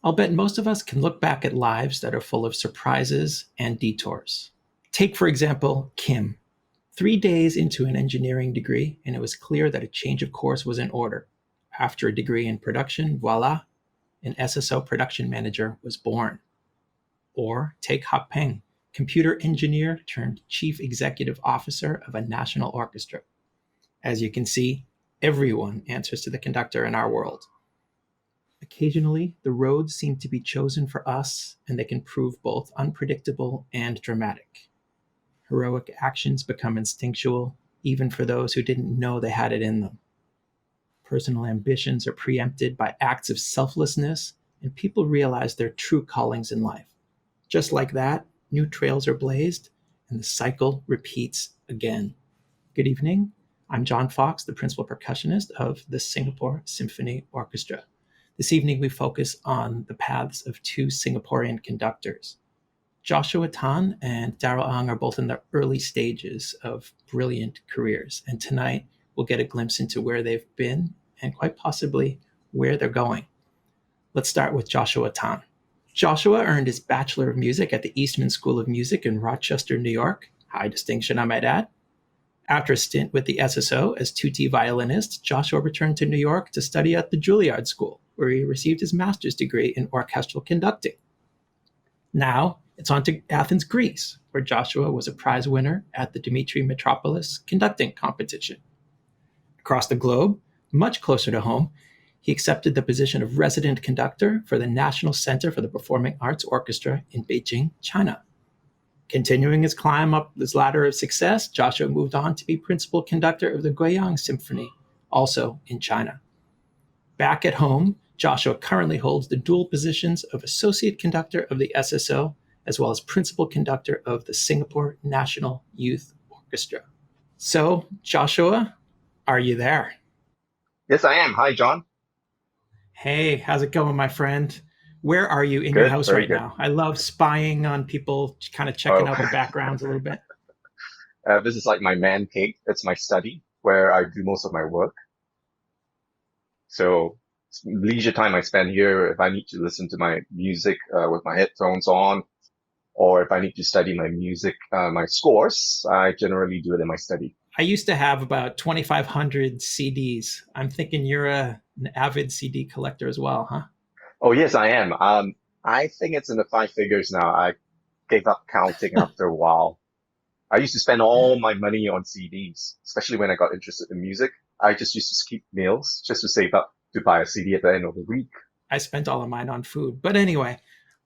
I'll bet most of us can look back at lives that are full of surprises and detours. Take, for example, Kim. 3 days into an engineering degree, and it was clear that a change of course was in order. After a degree in production, voila, an SSO production manager was born. Or take Ha Peng, computer engineer turned chief executive officer of a national orchestra. As you can see, everyone answers to the conductor in our world. Occasionally, the roads seem to be chosen for us, and they can prove both unpredictable and dramatic. Heroic actions become instinctual, even for those who didn't know they had it in them. Personal ambitions are preempted by acts of selflessness, and people realize their true callings in life. Just like that, new trails are blazed, and the cycle repeats again. Good evening. I'm John Fox, the principal percussionist of the Singapore Symphony Orchestra. This evening, we focus on the paths of two Singaporean conductors. Joshua Tan and Darrell Ang are both in the early stages of brilliant careers, and tonight we'll get a glimpse into where they've been and quite possibly where they're going. Let's start with Joshua Tan. Joshua earned his Bachelor of Music at the Eastman School of Music in Rochester, New York. High distinction, I might add. After a stint with the SSO as tutti violinist, Joshua returned to New York to study at the Juilliard School, where he received his master's degree in orchestral conducting. Now, it's on to Athens, Greece, where Joshua was a prize winner at the Dimitri Metropolis conducting competition. Across the globe, much closer to home, he accepted the position of resident conductor for the National Center for the Performing Arts Orchestra in Beijing, China. Continuing his climb up this ladder of success, Joshua moved on to be principal conductor of the Guiyang Symphony, also in China. Back at home, Joshua currently holds the dual positions of associate conductor of the SSO, as well as principal conductor of the Singapore National Youth Orchestra. So, Joshua, are you there? Yes, I am. Hi, John. Hey, how's it going, my friend? Where are you in your Good, house very right good. now? I love spying on people, kind of checking Oh, out the backgrounds a little bit. this is like my man cave. It's my study where I do most of my work. So leisure time I spend here, if I need to listen to my music with my headphones on, or if I need to study my music, my scores, I generally do it in my study. I used to have about 2,500 CDs. I'm thinking you're an avid CD collector as well, huh? Oh, yes, I am. I think it's in the five figures now. I gave up counting after a while. I used to spend all my money on CDs, especially when I got interested in music. I just used to skip meals just to save up to buy a CD at the end of the week. I spent all of mine on food. But anyway,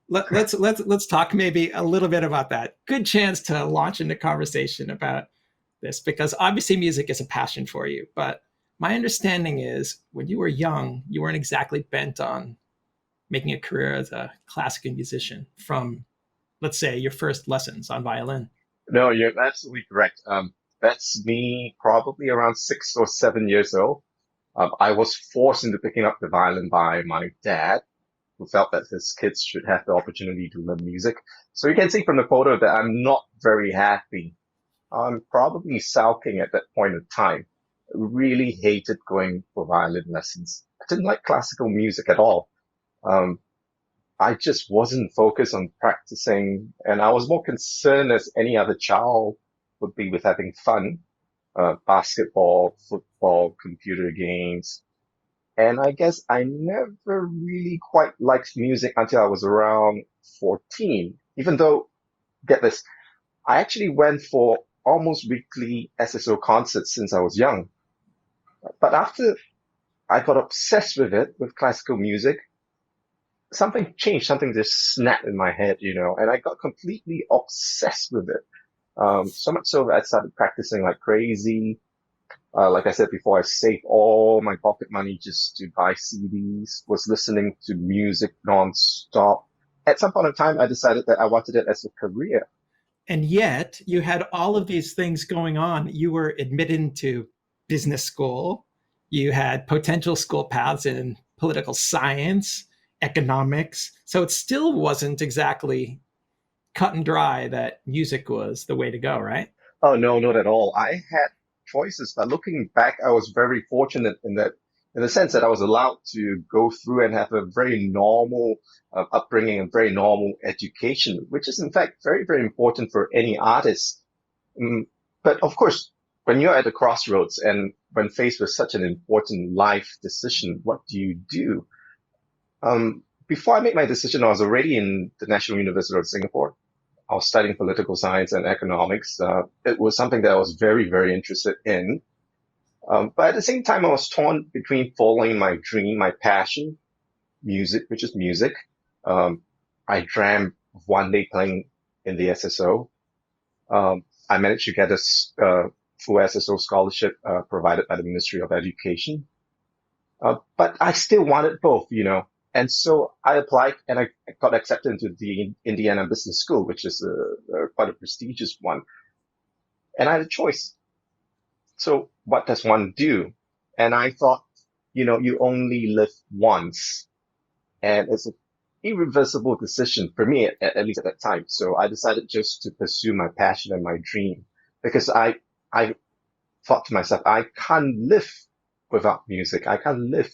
let's talk maybe a little bit about that. Good chance to launch into conversation about this, because obviously music is a passion for you. But my understanding is when you were young, you weren't exactly bent on making a career as a classical musician from, let's say, your first lessons on violin. No, you're absolutely correct. That's me probably around 6 or 7 years old. I was forced into picking up the violin by my dad, who felt that his kids should have the opportunity to learn music. So you can see from the photo that I'm not very happy. I'm probably sulking at that point in time. Really hated going for violin lessons. I didn't like classical music at all. Um, I just wasn't focused on practicing, and I was more concerned as any other child would be with having fun. Basketball, football, computer games. And I guess I never really quite liked music until I was around 14. Even though, get this, I actually went for almost weekly SSO concerts since I was young. But after I got obsessed with it, with classical music, something changed, something just snapped in my head, and I got completely obsessed with it. So much so that I started practicing like crazy. Like I said before, I saved all my pocket money just to buy CDs, was listening to music non-stop. At some point in time, I decided that I wanted it as a career. And yet you had all of these things going on. You were admitted into business school. You had potential school paths in political science, economics. So it still wasn't exactly cut and dry that music was the way to go, right? Oh, no, not at all. I had choices, but looking back, I was very fortunate in that, in the sense that I was allowed to go through and have a very normal upbringing and very normal education, which is in fact very, very important for any artist. Mm, But of course, when you're at a crossroads and when faced with such an important life decision, what do you do? Before I made my decision, I was already in the National University of Singapore. I was studying political science and economics. It was something that I was very, very interested in. But at the same time, I was torn between following my dream, my passion, music, which is music. Um, I dreamt of one day playing in the SSO. I managed to get a full SSO scholarship provided by the Ministry of Education. But I still wanted both. And so I applied and I got accepted into the Indiana Business School, which is quite a prestigious one. And I had a choice. So what does one do? And I thought, you only live once, and it's an irreversible decision for me, at least at that time. So I decided just to pursue my passion and my dream because I thought to myself, I can't live without music. I can't live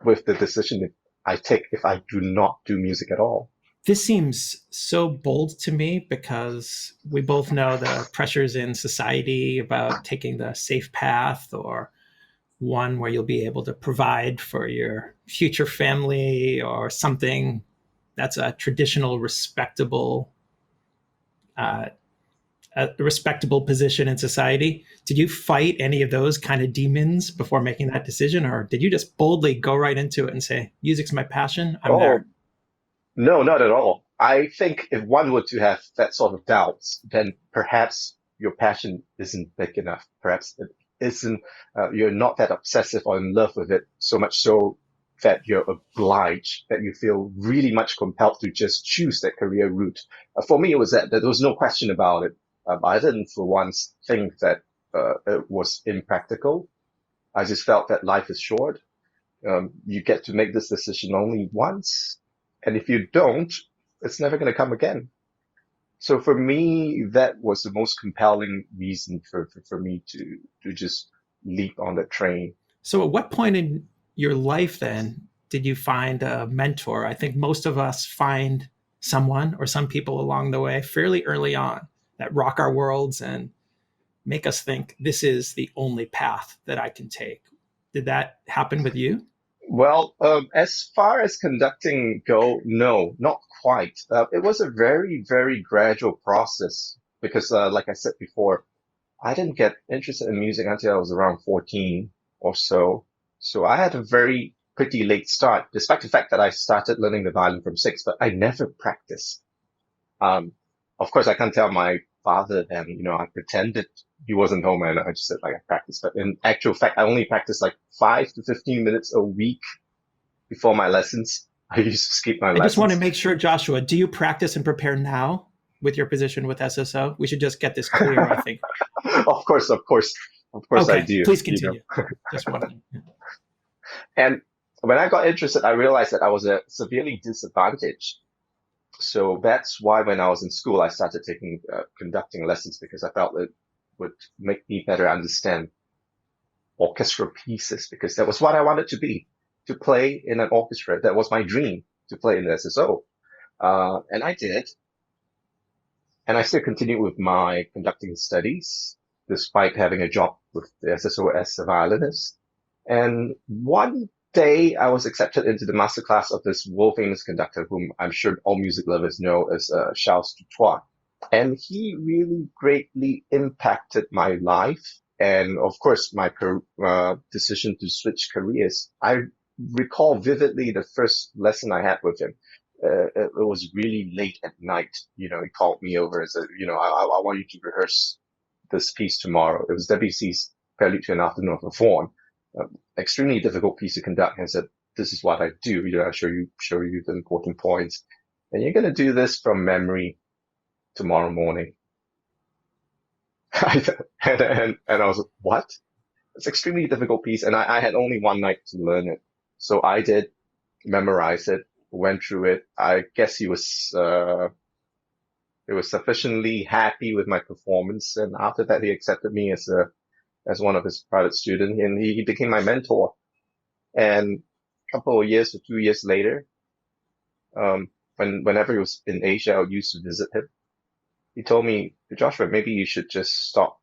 with the decision that I take if I do not do music at all. This seems so bold to me because we both know the pressures in society about taking the safe path or one where you'll be able to provide for your future family or something that's a traditional, respectable position in society. Did you fight any of those kind of demons before making that decision, or did you just boldly go right into it and say, music's my passion, I'm Oh, there? no, not at all. I think if one were to have that sort of doubts, then perhaps your passion isn't big enough. Perhaps it isn't, you're not that obsessive or in love with it, so much so that you're obliged, that you feel really much compelled to just choose that career route. For me, it was that there was no question about it. I didn't for once think that it was impractical. I just felt that life is short. You get to make this decision only once. And if you don't, it's never going to come again. So for me, that was the most compelling reason for me to just leap on that train. So at what point in your life then did you find a mentor? I think most of us find someone or some people along the way fairly early on that rock our worlds and make us think this is the only path that I can take. Did that happen with you? Well, as far as conducting go, no, not quite. It was a very, very gradual process because, like I said before, I didn't get interested in music until I was around 14 or so. So I had a very pretty late start, despite the fact that I started learning the violin from 6, but I never practiced. Um, of course, I can't tell my father then, I pretended he wasn't home and I just said like I practiced. But in actual fact, I only practiced like 5 to 15 minutes a week before my lessons. I used to skip my I just want to lessons. make sure, Joshua, do you practice and prepare now with your position with SSO? We should just get this clear, I think. Of course, of course, of course I Okay, do, please continue. Just one. And when I got interested, I realized that I was severely disadvantaged. So that's why when I was in school, I started taking conducting lessons because I felt it would make me better understand orchestral pieces because that was what I wanted to play in an orchestra. That was my dream, to play in the SSO. And I did. And I still continued with my conducting studies despite having a job with the SSO as a violinist. And one day I was accepted into the masterclass of this world famous conductor whom I'm sure all music lovers know as Charles Dutoit. And he really greatly impacted my life. And of course, my decision to switch careers. I recall vividly the first lesson I had with him. It was really late at night. He called me over and said, I want you to rehearse this piece tomorrow. It was Debussy's Prelude to an Afternoon of the Faun. Extremely difficult piece to conduct. And I said, this is what I do. I show you the important points. And you're going to do this from memory tomorrow morning. and I was like, what? It's an extremely difficult piece. And I had only one night to learn it. So I did memorize it, went through it. I guess he was sufficiently happy with my performance. And after that, he accepted me as one of his private students and he became my mentor. And a couple of years or 2 years later, whenever he was in Asia, I used to visit him. He told me, Joshua, maybe you should just stop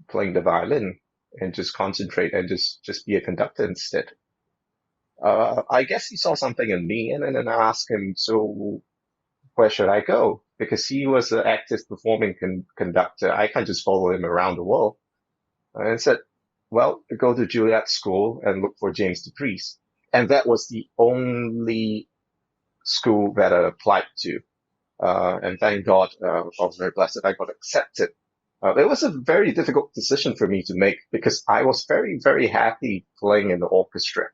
playing the violin and just concentrate and just be a conductor instead. I guess he saw something in me, and then I asked him, so where should I go? Because he was an active performing conductor. I can't just follow him around the world. And I said, well, go to Juilliard School and look for James DePries. And that was the only school that I applied to. And thank God, I was very blessed that I got accepted. It was a very difficult decision for me to make because I was very, very happy playing in the orchestra.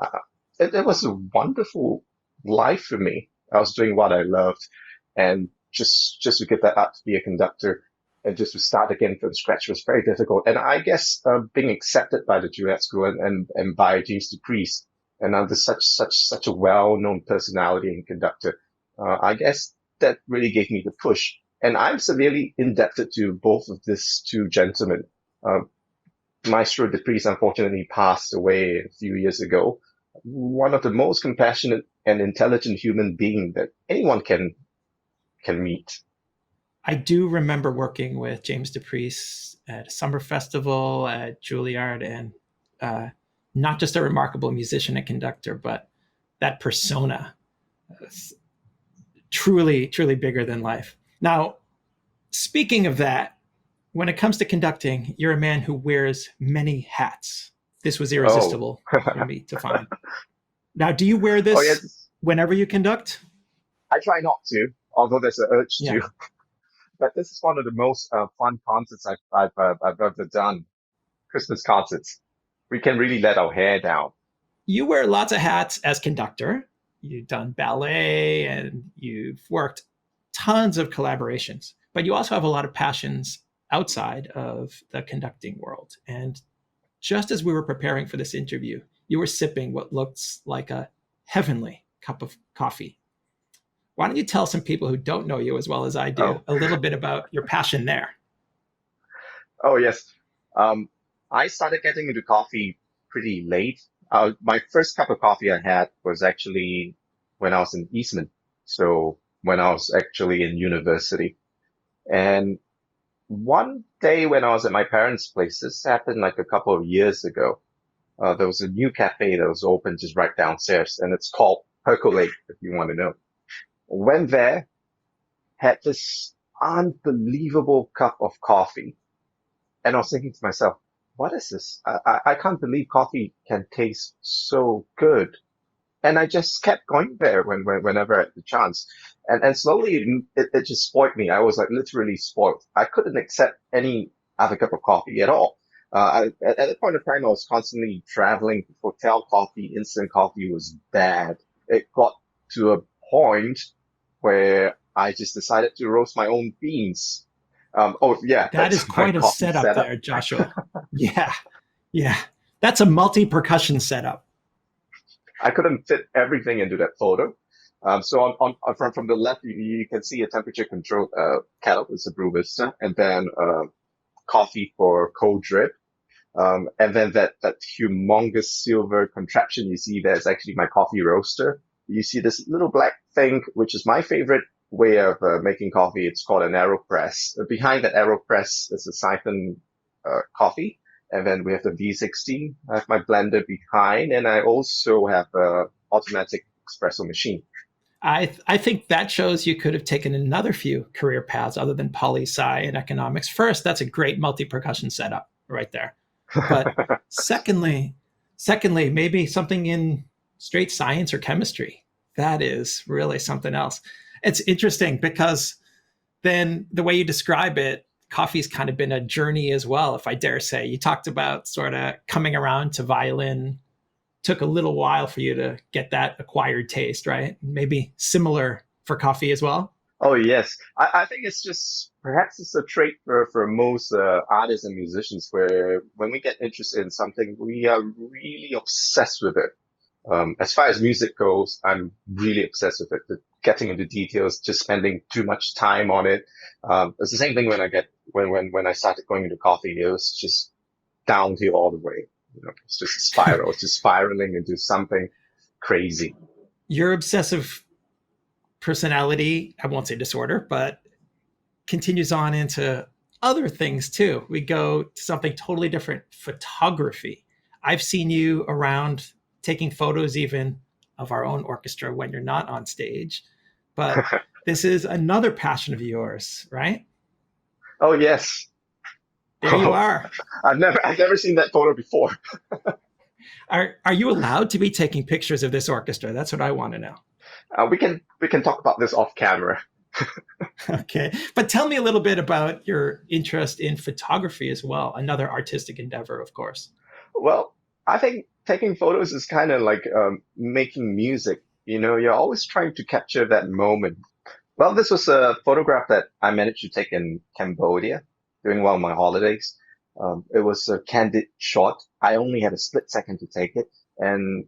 Uh, it was a wonderful life for me. I was doing what I loved, and just to get that up to be a conductor and just to start again from scratch was very difficult. And I guess being accepted by the Juilliard School and by James DePries, and under such a well-known personality and conductor, I guess that really gave me the push. And I'm severely indebted to both of these two gentlemen. Maestro DePries unfortunately passed away a few years ago. One of the most compassionate and intelligent human being that anyone can meet. I do remember working with James DePries at a summer festival at Juilliard, and not just a remarkable musician and conductor, but that persona, truly, truly bigger than life. Now, speaking of that, when it comes to conducting, you're a man who wears many hats. This was irresistible for me to find. Now, do you wear this yes. whenever you conduct? I try not to, although there's an urge to. But this is one of the most fun concerts I've ever done. Christmas concerts. We can really let our hair down. You wear lots of hats as conductor. You've done ballet and you've worked tons of collaborations, but you also have a lot of passions outside of the conducting world. And just as we were preparing for this interview, you were sipping what looks like a heavenly cup of coffee. Why don't you tell some people who don't know you as well as I do a little bit about your passion there? Oh, yes. I started getting into coffee pretty late. My first cup of coffee I had was actually when I was in Eastman. So when I was actually in university. And one day when I was at my parents' place, this happened like a couple of years ago. There was a new cafe that was open just right downstairs, and it's called Percolate, if you want to know. Went there, had this unbelievable cup of coffee, and I was thinking to myself, what is this? I can't believe coffee can taste so good. And I just kept going there whenever I had the chance. And slowly it just spoiled me. I was like literally spoiled. I couldn't accept any other cup of coffee at all. At that point of time, I was constantly traveling. Hotel coffee, instant coffee was bad. It got to a point where I just decided to roast my own beans. That is quite a setup there, Joshua. Yeah. That's a multi-percussion setup. I couldn't fit everything into that photo. So from the left, you can see a temperature controlled kettle. It's a brew vista, and then coffee for cold drip. And then that humongous silver contraption you see there is actually my coffee roaster. You see this little black thing, which is my favorite way of making coffee. It's called an AeroPress. Behind that AeroPress is a siphon coffee. And then we have the V60. I have my blender behind, and I also have a automatic espresso machine. I think that shows you could have taken another few career paths other than poli-sci and economics. First, that's a great multi-percussion setup right there. But secondly, maybe something in straight science or chemistry. That is really something else. It's interesting because then the way you describe it, coffee's kind of been a journey as well, if I dare say. You talked about sort of coming around to violin. Took a little while for you to get that acquired taste, right? Maybe similar for coffee as well? Oh, yes. I think it's just, perhaps it's a trait for most artists and musicians where when we get interested in something, we are really obsessed with it. As far as music goes, I'm really obsessed with it. Getting into details, just spending too much time on it. It's the same thing when I started going into coffee. It was just downhill all the way. It's just a spiral. It's just spiraling into something crazy. Your obsessive personality, I won't say disorder, but continues on into other things too. We go to something totally different, photography. I've seen you around taking photos even of our own orchestra when you're not on stage. But this is another passion of yours, right? Oh yes. There you are. I've never seen that photo before. Are you allowed to be taking pictures of this orchestra? That's what I want to know. We can talk about this off camera. Okay. But tell me a little bit about your interest in photography as well, another artistic endeavor, of course. Well, I think taking photos is kind of like making music. You're always trying to capture that moment. Well, this was a photograph that I managed to take in Cambodia during one of my holidays. It was a candid shot. I only had a split second to take it, and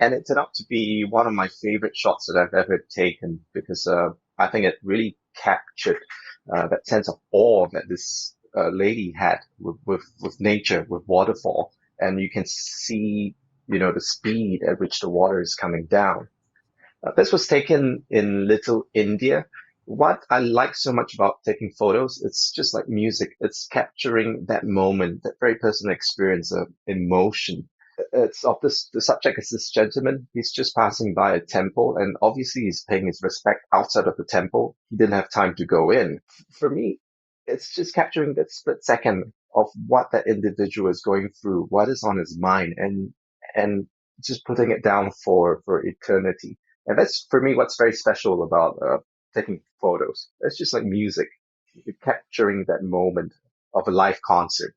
it turned out to be one of my favorite shots that I've ever taken because I think it really captured that sense of awe that this lady had with nature, with waterfall, and you can see the speed at which the water is coming down. This was taken in Little India. What I like so much about taking photos, it's just like music. It's capturing that moment, that very personal experience of emotion. It's of this, the subject is this gentleman. He's just passing by a temple and obviously he's paying his respect outside of the temple. He didn't have time to go in. For me, it's just capturing that split second of what that individual is going through, what is on his mind, and just putting it down for eternity. And that's for me what's very special about taking photos. It's just like music. You're capturing that moment of a live concert.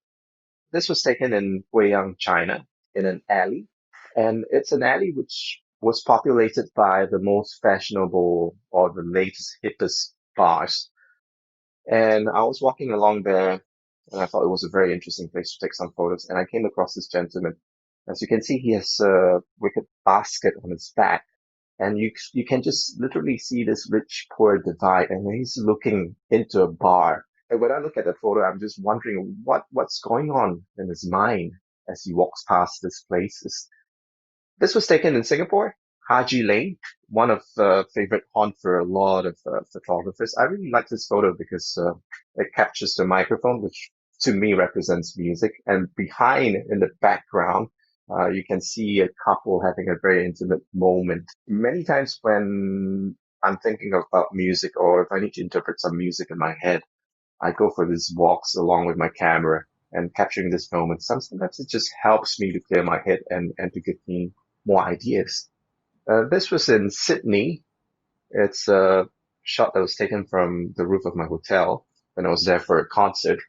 This was taken in Guiyang, China, in an alley. And it's an alley which was populated by the most fashionable or the latest, hippest bars. And I was walking along there and I thought it was a very interesting place to take some photos. And I came across this gentleman. As you can see, he has a wicker basket on his back. And you can just literally see this rich poor divide, and he's looking into a bar. And when I look at the photo, I'm just wondering what's going on in his mind as he walks past this place. This was taken in Singapore, Haji Lane, one of the favorite haunt for a lot of photographers. I really like this photo because it captures the microphone, which to me represents music, and behind in the background you can see a couple having a very intimate moment. Many times when I'm thinking about music or if I need to interpret some music in my head, I go for these walks along with my camera and capturing this moment. Sometimes it just helps me to clear my head and to give me more ideas. This was in Sydney. It's a shot that was taken from the roof of my hotel when I was there for a concert.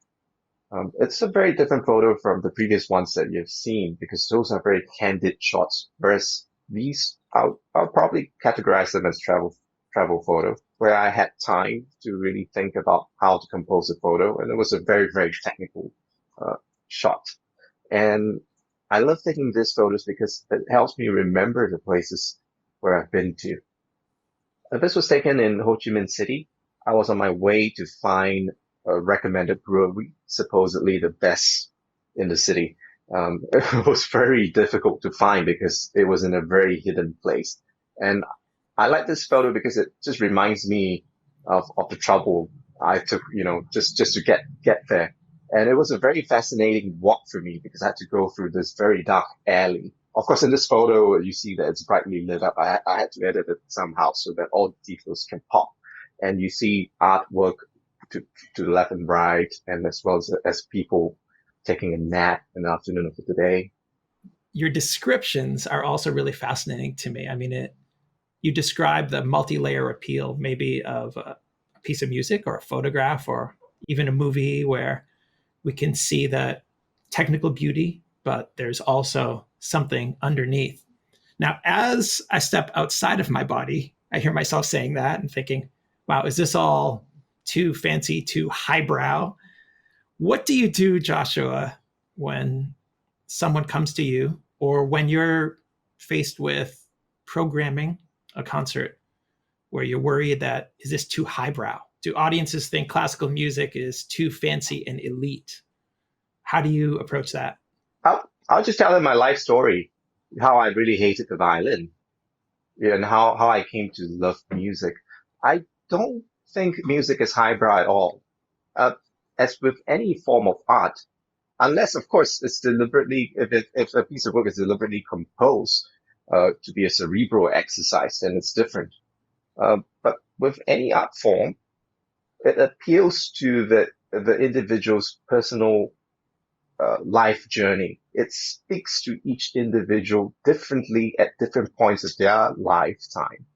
It's a very different photo from the previous ones that you've seen because those are very candid shots, whereas these I'll probably categorize them as travel photo, where I had time to really think about how to compose a photo, and it was a very very technical shot. And I love taking these photos because it helps me remember the places where I've been to. This was taken in Ho Chi Minh City. I was on my way to find a recommended brewery, supposedly the best in the city. It was very difficult to find because it was in a very hidden place. And I like this photo because it just reminds me of the trouble I took, just to get there. And it was a very fascinating walk for me because I had to go through this very dark alley. Of course, in this photo, you see that it's brightly lit up. I had to edit it somehow so that all the details can pop. And you see artwork to the left and right, and as well as people taking a nap in the afternoon of the day. Your descriptions are also really fascinating to me. I mean, you describe the multi-layer appeal maybe of a piece of music or a photograph or even a movie where we can see that technical beauty, but there's also something underneath. Now, as I step outside of my body, I hear myself saying that and thinking, wow, is this all too fancy, too highbrow? What do you do, Joshua, when someone comes to you or when you're faced with programming a concert where you're worried that, is this too highbrow? Do audiences think classical music is too fancy and elite? How do you approach that? I'll just tell them my life story, how I really hated the violin, and how I came to love music. I don't think music is highbrow at all. Uh, as with any form of art, unless, of course, it's deliberately, if a piece of work is deliberately composed to be a cerebral exercise, then it's different. But with any art form, it appeals to the individual's personal life journey. It speaks to each individual differently at different points of their lifetime.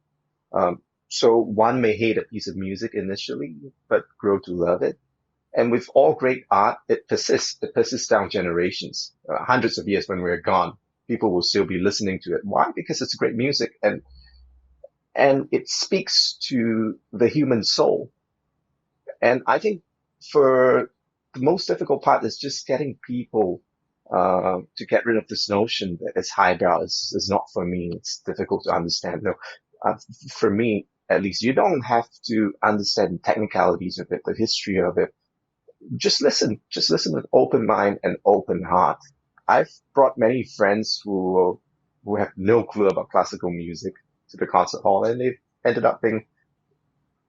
So one may hate a piece of music initially, but grow to love it. And with all great art, it persists. It persists down generations. Hundreds of years when we're gone, people will still be listening to it. Why? Because it's great music, and it speaks to the human soul. And I think for the most difficult part is just getting people to get rid of this notion that it's highbrow. Is not for me. It's difficult to understand. No, for me, at least, you don't have to understand the technicalities of it, the history of it. Just listen with open mind and open heart. I've brought many friends who have no clue about classical music to the concert hall, and they've ended up being,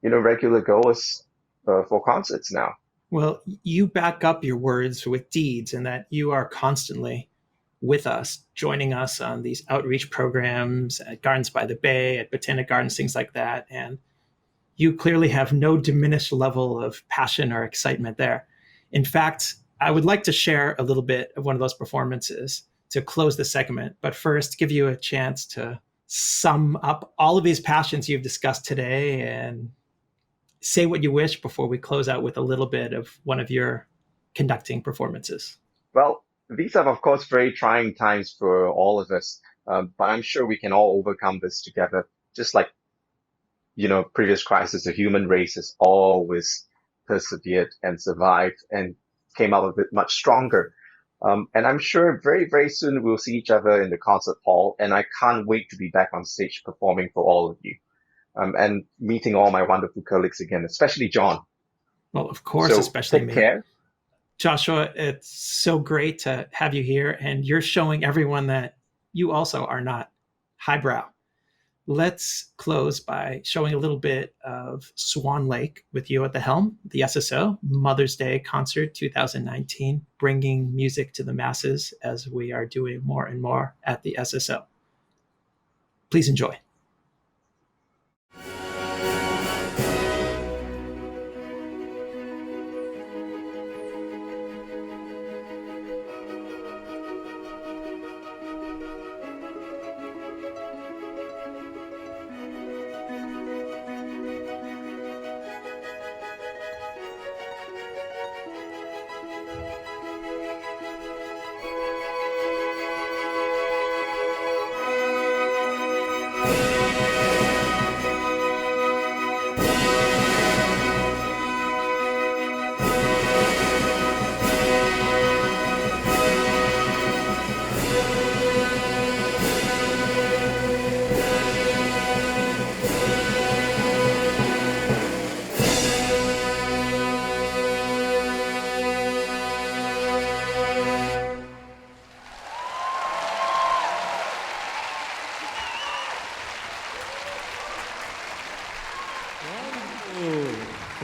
regular goers for concerts now. Well, you back up your words with deeds, and that you are constantly with us, joining us on these outreach programs at Gardens by the Bay, at Botanic Gardens, things like that. And you clearly have no diminished level of passion or excitement there. In fact, I would like to share a little bit of one of those performances to close the segment, but first give you a chance to sum up all of these passions you've discussed today and say what you wish before we close out with a little bit of one of your conducting performances. Well, these are, of course, very trying times for all of us, but I'm sure we can all overcome this together. Just like, previous crises, the human race has always persevered and survived and came out of it much stronger. And I'm sure very, very soon we'll see each other in the concert hall, and I can't wait to be back on stage performing for all of you. And meeting all my wonderful colleagues again, especially John. Well, of course, So especially take me. care. Joshua, it's so great to have you here, and you're showing everyone that you also are not highbrow. Let's close by showing a little bit of Swan Lake with you at the helm, the SSO Mother's Day Concert 2019, bringing music to the masses as we are doing more and more at the SSO. Please enjoy.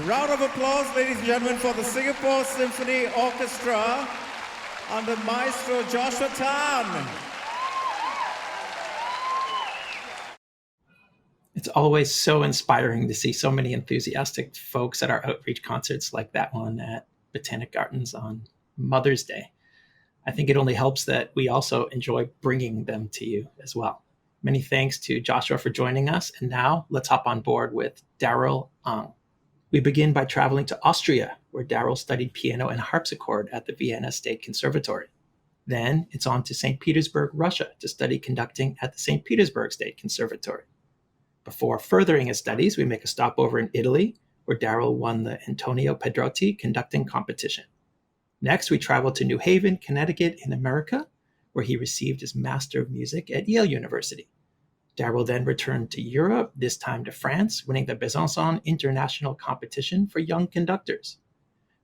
Round of applause, ladies and gentlemen, for the Singapore Symphony Orchestra under Maestro Joshua Tan. It's always so inspiring to see so many enthusiastic folks at our outreach concerts like that one at Botanic Gardens on Mother's Day. I think it only helps that we also enjoy bringing them to you as well. Many thanks to Joshua for joining us. And now let's hop on board with Darrell Ang. We begin by traveling to Austria, where Darrell studied piano and harpsichord at the Vienna State Conservatory. Then it's on to St. Petersburg, Russia, to study conducting at the St. Petersburg State Conservatory. Before furthering his studies, we make a stopover in Italy, where Darrell won the Antonio Pedrotti conducting competition. Next, we travel to New Haven, Connecticut in America, where he received his Master of Music at Yale University. Darrell then returned to Europe, this time to France, winning the Besançon International Competition for Young Conductors.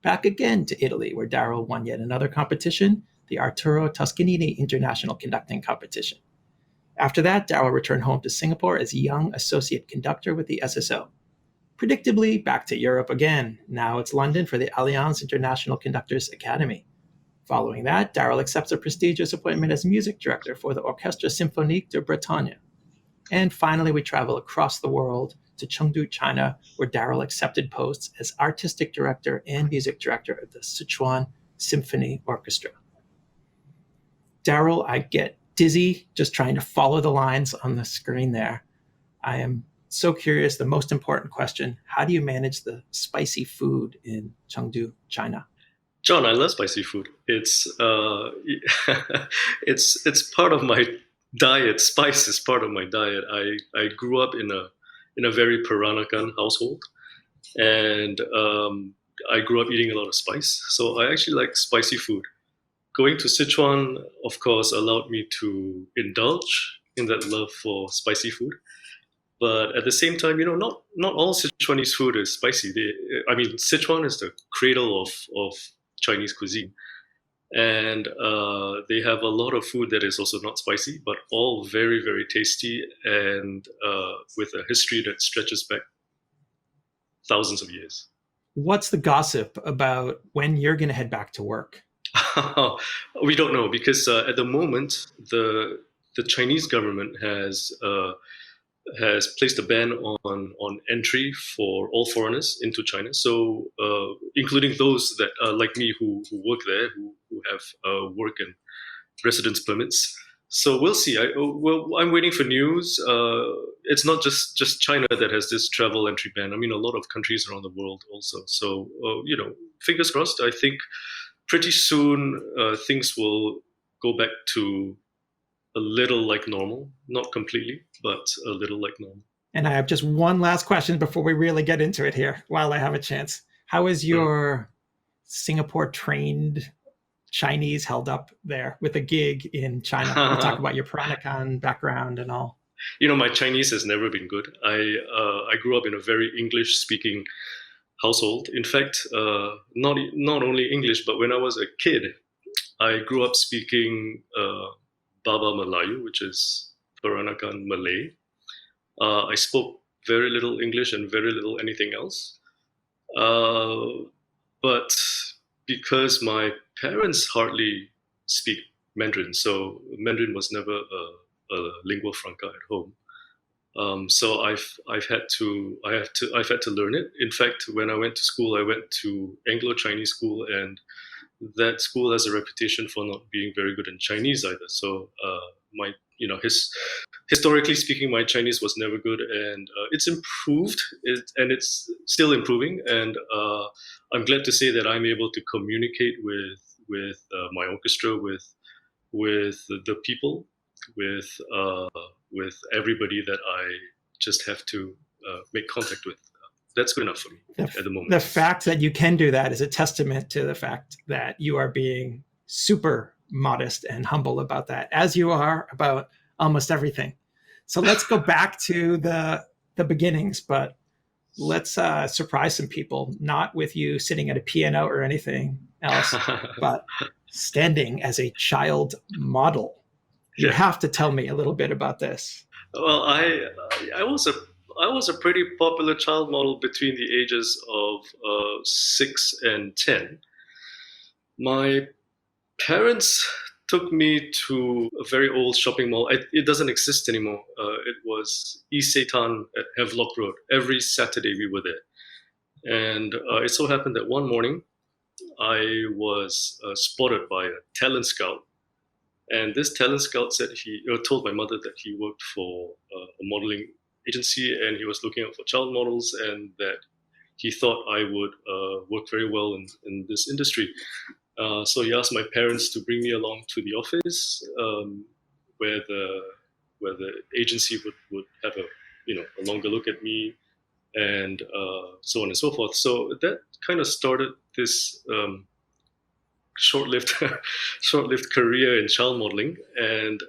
Back again to Italy, where Darrell won yet another competition, the the Arturo Toscanini International Conducting Competition. After that, Darrell returned home to Singapore as young associate conductor with the SSO. Predictably, back to Europe again. Now it's London for the Allianz International Conductors Academy. Following that, Darrell accepts a prestigious appointment as music director for the Orchestra Symphonique de Bretagne. And finally, we travel across the world to Chengdu, China, where Darrell accepted posts as artistic director and music director of the Sichuan Symphony Orchestra. Darrell, I get dizzy just trying to follow the lines on the screen there. I am so curious, the most important question, how do you manage the spicy food in Chengdu, China? John, I love spicy food. It's it's part of my diet. Spice is part of my diet. I grew up in a very Peranakan household, and I grew up eating a lot of spice. So I actually like spicy food. Going to Sichuan, of course, allowed me to indulge in that love for spicy food. But at the same time, not all Sichuanese food is spicy. Sichuan is the cradle of Chinese cuisine. And they have a lot of food that is also not spicy, but all very, very tasty and with a history that stretches back thousands of years. What's the gossip about when you're going to head back to work? We don't know because at the moment, the Chinese government has placed a ban on entry for all foreigners into China. So, including those that like me who work there, who have work and residence permits. So we'll see. I'm waiting for news. It's not just China that has this travel entry ban. I mean, a lot of countries around the world also. So, fingers crossed. I think pretty soon things will go back to a little like normal, not completely, but a little like normal. And I have just one last question before we really get into it here, while I have a chance. How is your Singapore-trained Chinese held up there with a gig in China? You talk about your Peranakan background and all. My Chinese has never been good. I grew up in a very English-speaking household. In fact, not only English, but when I was a kid, I grew up speaking Baba Melayu, which is Peranakan Malay. I spoke very little English and very little anything else. But because my parents hardly speak Mandarin, so Mandarin was never a lingua franca at home. So I've had to learn it. In fact, when I went to school, I went to Anglo-Chinese school, and that school has a reputation for not being very good in Chinese either. So historically speaking, my Chinese was never good, and it's improved, and it's still improving. And I'm glad to say that I'm able to communicate with my orchestra, with the people, with everybody that I just have to make contact with. That's good enough for me at the moment. The fact that you can do that is a testament to the fact that you are being super modest and humble about that, as you are about almost everything. So let's go back to the beginnings, but let's surprise some people, not with you sitting at a piano or anything else, but standing as a child model. You have to tell me a little bit about this. Well, I was a pretty popular child model between the ages of 6 and 10. My parents took me to a very old shopping mall. It doesn't exist anymore. It was East Seitan at Havelock Road. Every Saturday we were there. And it so happened that one morning I was spotted by a talent scout. And this talent scout said told my mother that he worked for a modeling agency and he was looking out for child models, and that he thought I would work very well in this industry. So he asked my parents to bring me along to the office where the agency would have a longer look at me, and so on and so forth. So that kind of started this short-lived career in child modeling, and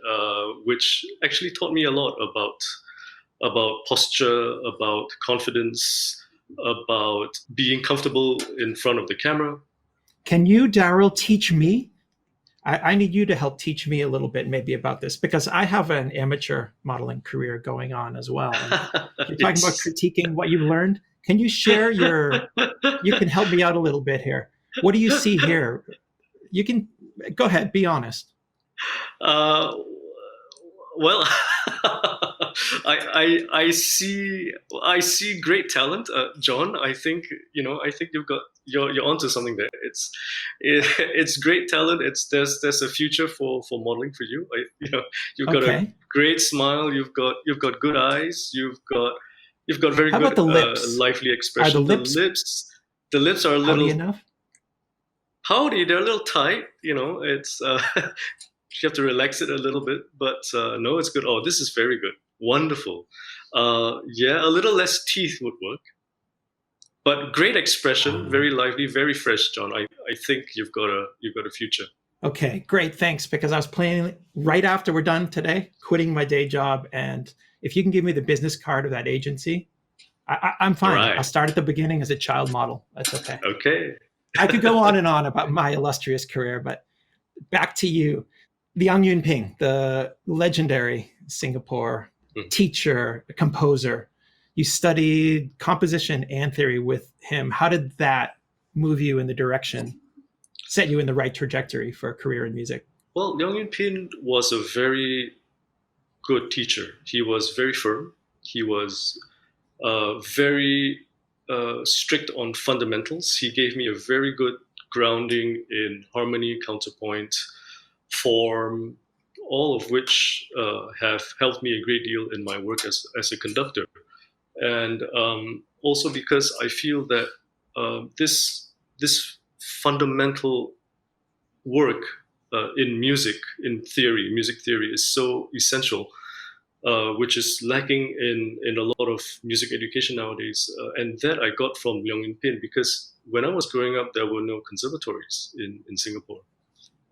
which actually taught me a lot about posture, about confidence, about being comfortable in front of the camera. Can you, Darrell, teach me? I need you to help teach me a little bit maybe about this, because I have an amateur modeling career going on as well. And you're talking about critiquing what you've learned. Can you share you can help me out a little bit here. What do you see here? You can go ahead, be honest. Well, I see great talent, John. I think you're onto something there. It's great talent. There's a future for modeling for you. You've got a great smile. You've got good eyes. You've got very How good about the lips? lively expression. Are the lips are a little pouty enough? Pouty. They're a little tight. It's you have to relax it a little bit, but no, it's good. Oh, this is very good. Wonderful. Yeah, a little less teeth would work, but great expression, very lively, very fresh, John. I think you've got a future. Okay, great, thanks. Because I was planning right after we're done today, quitting my day job, and if you can give me the business card of that agency, I'm fine. Right. I'll start at the beginning as a child model. That's okay. Okay. I could go on and on about my illustrious career, but back to you. The Ang Yuen Ping, the legendary Singapore teacher, composer. You studied composition and theory with him. How did that move you in the direction, set you in the right trajectory for a career in music? Well, Ang Yuen Ping was a very good teacher. He was very firm. He was very strict on fundamentals. He gave me a very good grounding in harmony, counterpoint, form, all of which have helped me a great deal in my work as a conductor. And also because I feel that this fundamental work in music theory is so essential, which is lacking in a lot of music education nowadays. And that I got from Ang Yuen Ping, because when I was growing up, there were no conservatories in Singapore.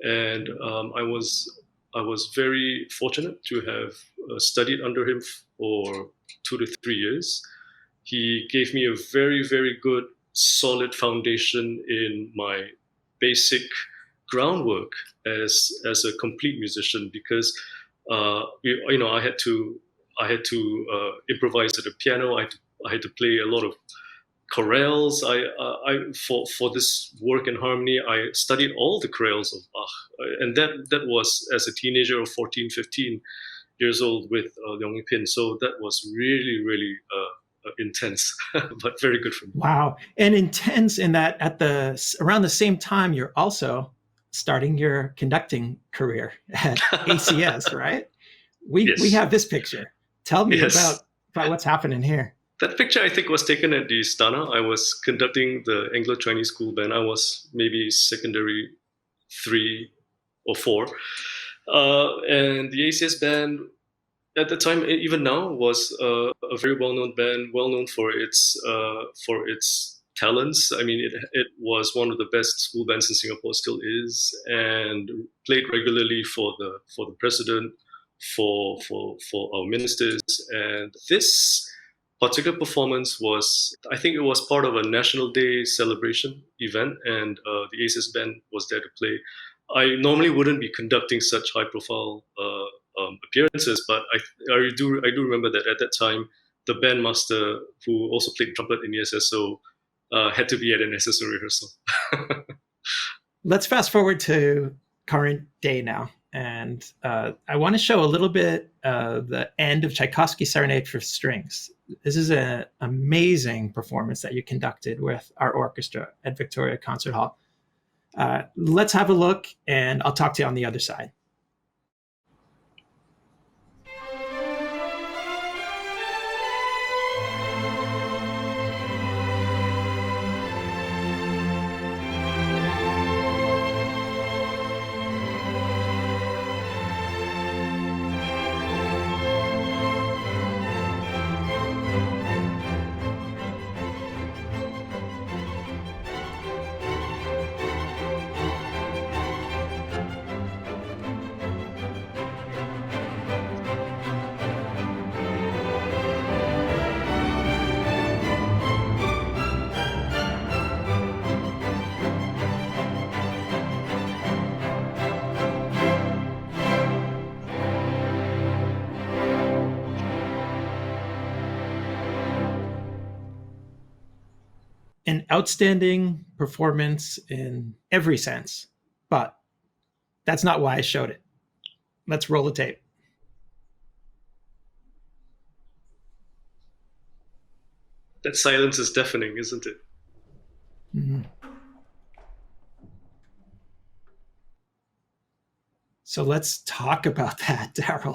And I was very fortunate to have studied under him for 2 to 3 years. He gave me a very, very good, solid foundation in my basic groundwork as a complete musician, because I had to improvise at the piano. I had to play a lot of chorales. For this work in harmony, I studied all the chorales of Bach, and that was as a teenager of 14, 15 years old with Ang Yuen Ping. So that was really, really intense, but very good for me. Wow, and intense in that around the same time you're also starting your conducting career at ACS, right? We have this picture. Tell me about what's happening here. That picture, I think, was taken at the Istana. I was conducting the Anglo-Chinese school band. I was maybe secondary 3 or 4. And the ACS band, at the time, even now, was a very well-known band, well-known for its talents. I mean, it was one of the best school bands in Singapore, still is, and played regularly for the president, for our ministers. And this particular performance was, I think it was part of a National Day celebration event, and the ACS band was there to play. I normally wouldn't be conducting such high-profile appearances, but I do remember that at that time, the bandmaster, who also played trumpet in the SSO, had to be at an SSO rehearsal. Let's fast forward to current day now. And I want to show a little bit the end of Tchaikovsky's Serenade for Strings. This is an amazing performance that you conducted with our orchestra at Victoria Concert Hall. Let's have a look, and I'll talk to you on the other side. an outstanding performance in every sense, but that's not why I showed it. Let's roll the tape. That silence is deafening, isn't it? Mm-hmm. So let's talk about that, Darrell.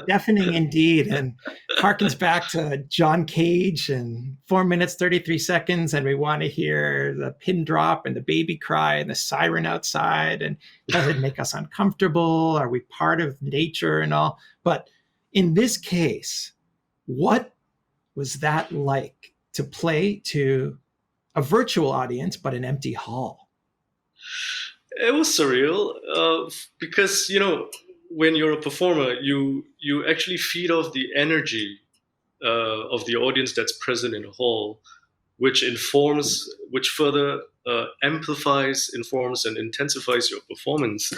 Deafening indeed, and harkens back to John Cage and 4 minutes, 33 seconds, and we want to hear the pin drop and the baby cry and the siren outside, and does it make us uncomfortable? Are we part of nature and all? But in this case, what was that like to play to a virtual audience, but an empty hall? It was surreal because, when you're a performer, you actually feed off the energy of the audience that's present in the hall, which further amplifies, informs, and intensifies your performance.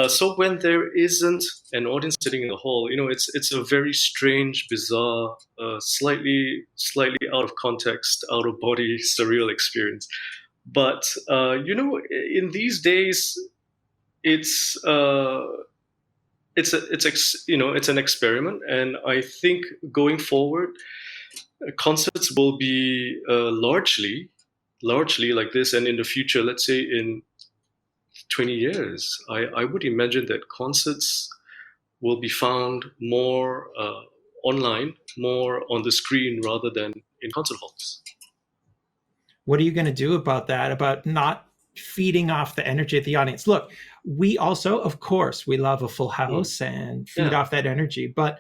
So when there isn't an audience sitting in the hall, it's a very strange, bizarre, slightly out of context, out of body, surreal experience. But in these days, it's an experiment, and I think going forward, concerts will be largely like this. And in the future, let's say in 20 years, I would imagine that concerts will be found more online, more on the screen rather than in concert halls. What are you going to do about that, about not feeding off the energy of the audience? Look, we also, of course, we love a full house and feed off that energy, but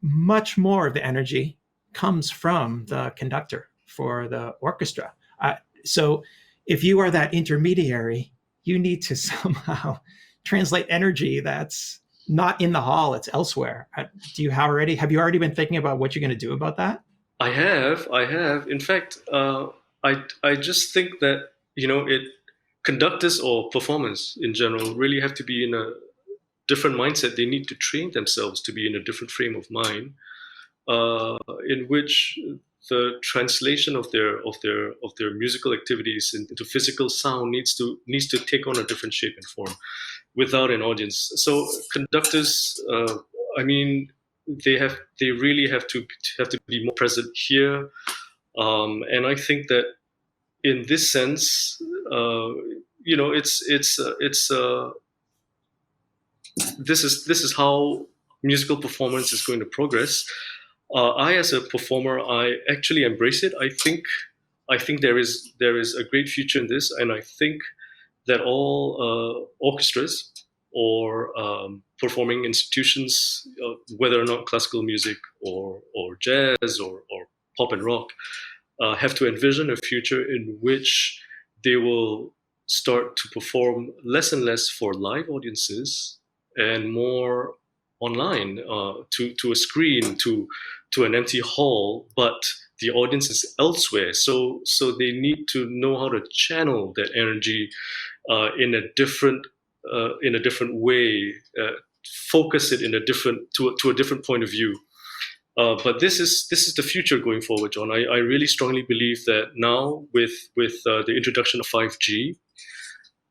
much more of the energy comes from the conductor for the orchestra. So if you are that intermediary, you need to somehow translate energy that's not in the hall, it's elsewhere. Have you already been thinking about what you're going to do about that? I have. In fact, I just think that, conductors or performers in general really have to be in a different mindset. They need to train themselves to be in a different frame of mind, in which the translation of their musical activities into physical sound needs to take on a different shape and form without an audience. So conductors, they really have to be more present here. And I think that in this sense, this is how musical performance is going to progress. I, as a performer, I actually embrace it. I think there is a great future in this, and I think that all orchestras or performing institutions, whether or not classical music or jazz or pop and rock, have to envision a future in which they will start to perform less and less for live audiences and more online, to a screen, to an empty hall, but the audience is elsewhere. So they need to know how to channel that energy in a different way, focus it to a different point of view. But this is the future going forward, John. I really strongly believe that now with the introduction of 5G,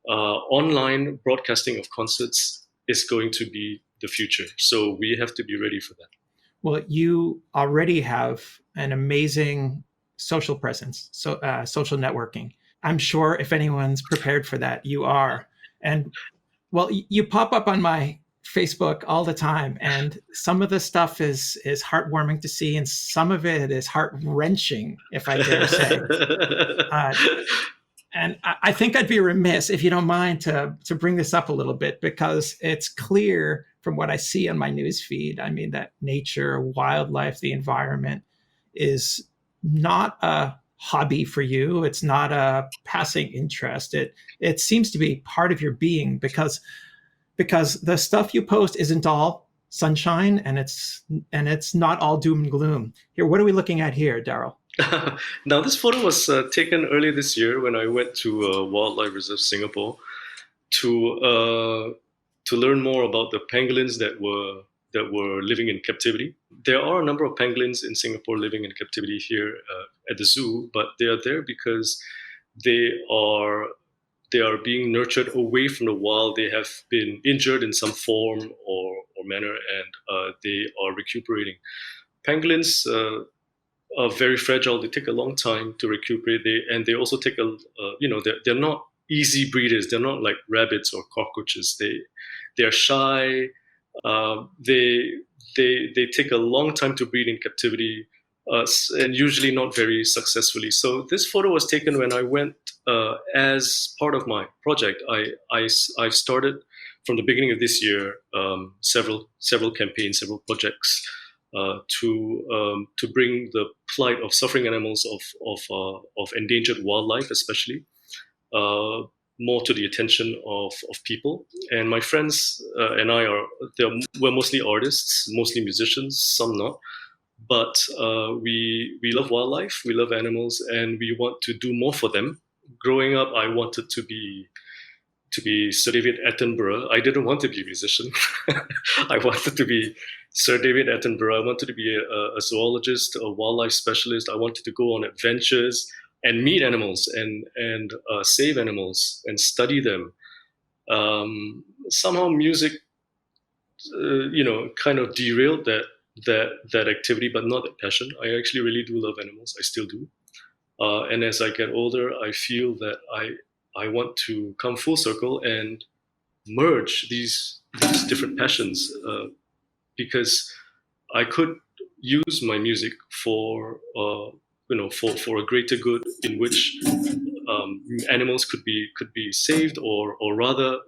online broadcasting of concerts is going to be the future. So we have to be ready for that. Well, you already have an amazing social presence, social networking. I'm sure if anyone's prepared for that, you are. And well, you pop up on my Facebook all the time, and some of the stuff is heartwarming to see, and some of it is heart-wrenching, if I dare say. And I think I'd be remiss, if you don't mind, to bring this up a little bit, because it's clear from what I see on my newsfeed, that nature, wildlife, the environment is not a hobby for you. It's not a passing interest. It seems to be part of your being, because the stuff you post isn't all sunshine, and it's not all doom and gloom. Here, what are we looking at here, Darrell? Now, this photo was taken earlier this year when I went to Wildlife Reserve Singapore to learn more about the pangolins that that were living in captivity. There are a number of pangolins in Singapore living in captivity here at the zoo, but they are there because they are being nurtured away from the wild. They have been injured in some form or manner, and they are recuperating. Pangolins are very fragile. They take a long time to recuperate. They also take they're not easy breeders. They're not like rabbits or cockroaches. They are shy. They take a long time to breed in captivity, and usually not very successfully. So this photo was taken when I went as part of my project. I started from the beginning of this year several campaigns, several projects to bring the plight of suffering animals of endangered wildlife, especially, more to the attention of people. And my friends and I we're mostly artists, mostly musicians, some not. But we love wildlife, we love animals, and we want to do more for them. Growing up, I wanted to be Sir David Attenborough. I didn't want to be a musician. I wanted to be Sir David Attenborough. I wanted to be a zoologist, a wildlife specialist. I wanted to go on adventures and meet animals and save animals and study them. Somehow music, kind of derailed that activity, but not that passion. I actually really do love animals. I still do. And as I get older, I feel that I want to come full circle and merge these different passions, because I could use my music for a greater good, in which animals could be saved, or rather,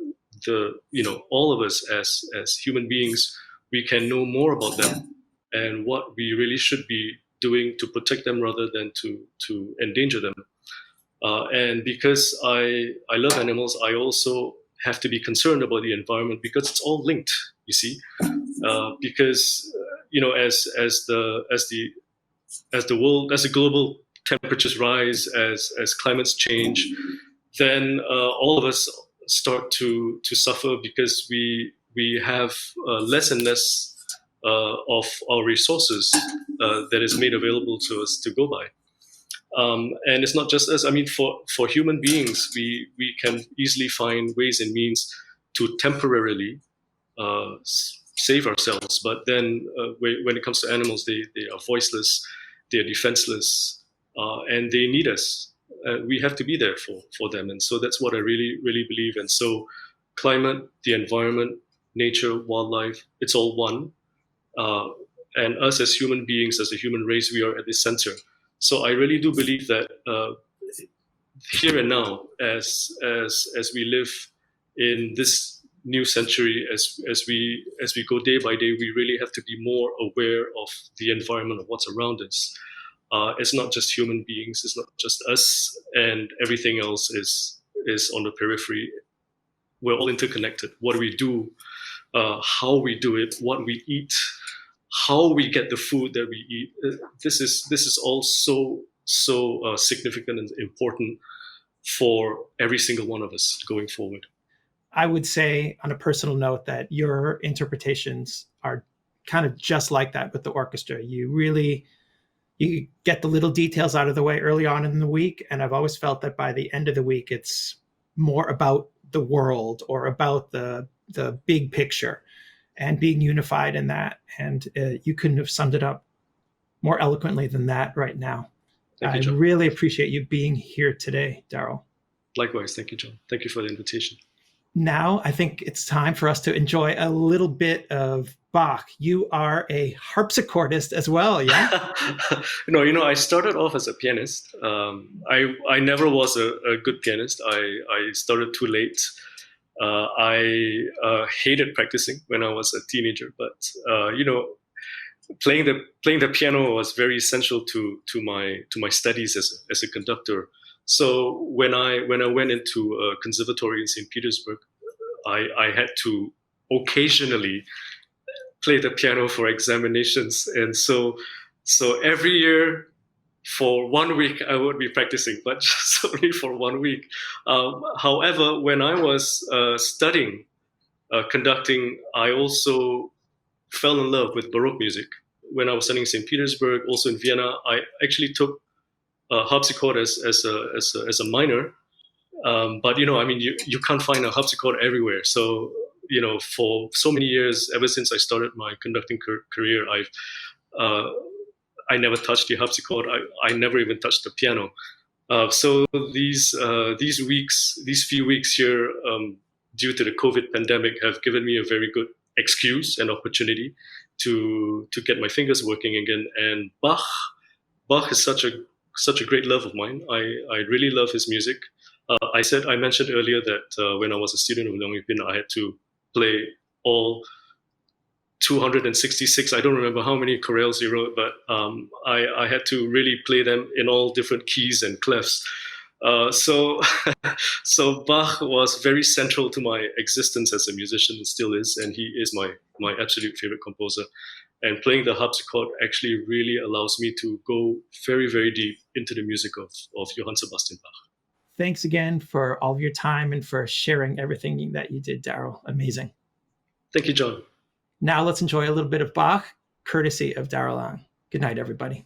all of us as human beings, we can know more about them and what we really should be doing to protect them rather than to endanger them. And because I love animals, I also have to be concerned about the environment, because it's all linked, you see. Because as the global temperatures rise, as climates change, then all of us start to suffer, because we have less and less of our resources that is made available to us to go by. And it's not just us. I mean, for human beings, we can easily find ways and means to temporarily save ourselves. But then when it comes to animals, they are voiceless, they are defenseless, and they need us. We have to be there for them. And so that's what I really, really believe. And so climate, the environment, nature, wildlife, it's all one. And us as human beings, as a human race, we are at the center. So I really do believe that here and now, as we live in this new century, as we go day by day, we really have to be more aware of the environment, of what's around us. It's not just human beings, it's not just us, and everything else is on the periphery. We're all interconnected. What do we do? How we do it? What we eat? How we get the food that we eat? This is all so significant and important for every single one of us going forward. I would say, on a personal note, that your interpretations are kind of just like that with the orchestra. You get the little details out of the way early on in the week, and I've always felt that by the end of the week, it's more about the world or about the big picture and being unified in that. And you couldn't have summed it up more eloquently than that right now. Thank you, I John. really appreciate you being here today, Darrell. Likewise. Thank you, John. Thank you for the invitation. Now, I think it's time for us to enjoy a little bit of Bach. You are a harpsichordist as well, yeah? I started off as a pianist. I never was a good pianist. I started too late. I hated practicing when I was a teenager, but playing the piano was very essential to my studies as a conductor. So when I went into a conservatory in St. Petersburg, I had to occasionally play the piano for examinations, and so every year for 1 week I would be practicing, but just only for 1 week. However, when I was studying conducting, I also fell in love with Baroque music. When I was studying in St. Petersburg, also in Vienna, I actually took harpsichord as a minor. But you can't find a harpsichord everywhere. So for so many years, ever since I started my conducting career, I never touched the harpsichord. I never even touched the piano. So these few weeks here, due to the COVID pandemic, have given me a very good excuse and opportunity to get my fingers working again. And Bach is such a great love of mine. I really love his music. I mentioned earlier that when I was a student of Leung Yupin, I had to play all 266. I don't remember how many chorales he wrote, but I had to really play them in all different keys and clefs. So Bach was very central to my existence as a musician, and still is, and he is my absolute favorite composer. And playing the harpsichord actually really allows me to go very, very deep into the music of Johann Sebastian Bach. Thanks again for all of your time and for sharing everything that you did, Darrell. Amazing. Thank you, John. Now let's enjoy a little bit of Bach, courtesy of Darrell Ang. Good night, everybody.